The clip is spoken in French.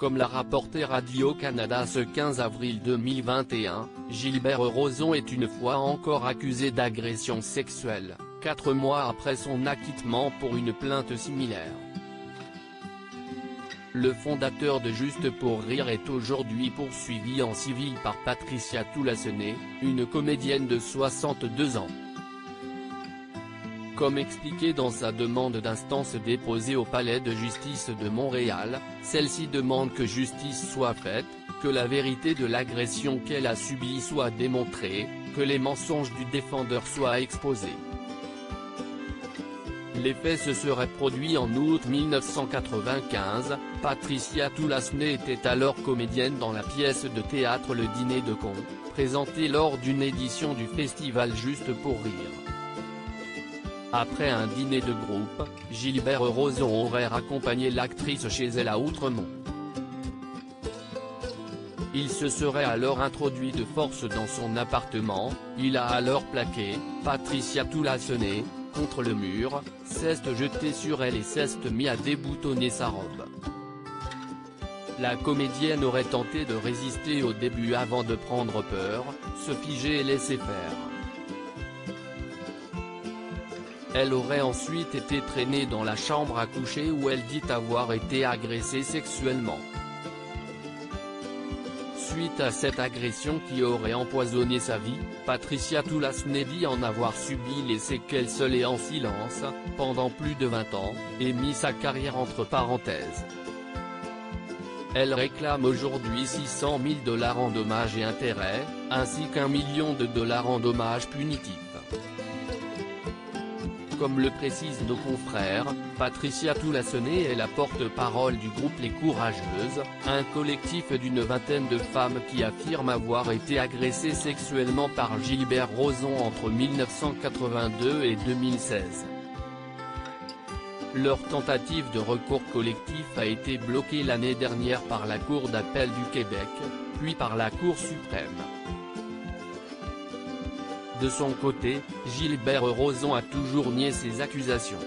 Comme l'a rapporté Radio-Canada ce 15 avril 2021, Gilbert Rozon est une fois encore accusé d'agression sexuelle, 4 mois après son acquittement pour une plainte similaire. Le fondateur de Juste pour rire est aujourd'hui poursuivi en civil par Patricia Toulassonnet, une comédienne de 62 ans. Comme expliqué dans sa demande d'instance déposée au Palais de justice de Montréal, celle-ci demande que justice soit faite, que la vérité de l'agression qu'elle a subie soit démontrée, que les mensonges du défendeur soient exposés. Les faits se seraient produits en août 1995, Patricia Toulassonnet était alors comédienne dans la pièce de théâtre Le Dîner de Cons, présentée lors d'une édition du festival Juste pour rire. Après un dîner de groupe, Gilbert Rozon aurait accompagné l'actrice chez elle à Outremont. Il se serait alors introduit de force dans son appartement, il a alors plaqué Patricia Toulassonnet contre le mur, s'est jeté sur elle et s'est mis à déboutonner sa robe. La comédienne aurait tenté de résister au début avant de prendre peur, se figer et laisser faire. Elle aurait ensuite été traînée dans la chambre à coucher où elle dit avoir été agressée sexuellement. Suite à cette agression qui aurait empoisonné sa vie, Patricia Toulassonnet dit en avoir subi les séquelles seule et en silence, pendant plus de 20 ans, et mis sa carrière entre parenthèses. Elle réclame aujourd'hui 600 000 $ en dommages et intérêts, ainsi qu'1 million de dollars en dommages punitifs. Comme le précisent nos confrères, Patricia Toulassonnet est la porte-parole du groupe Les Courageuses, un collectif d'une vingtaine de femmes qui affirment avoir été agressées sexuellement par Gilbert Rozon entre 1982 et 2016. Leur tentative de recours collectif a été bloquée l'année dernière par la Cour d'appel du Québec, puis par la Cour suprême. De son côté, Gilbert Rozon a toujours nié ces accusations.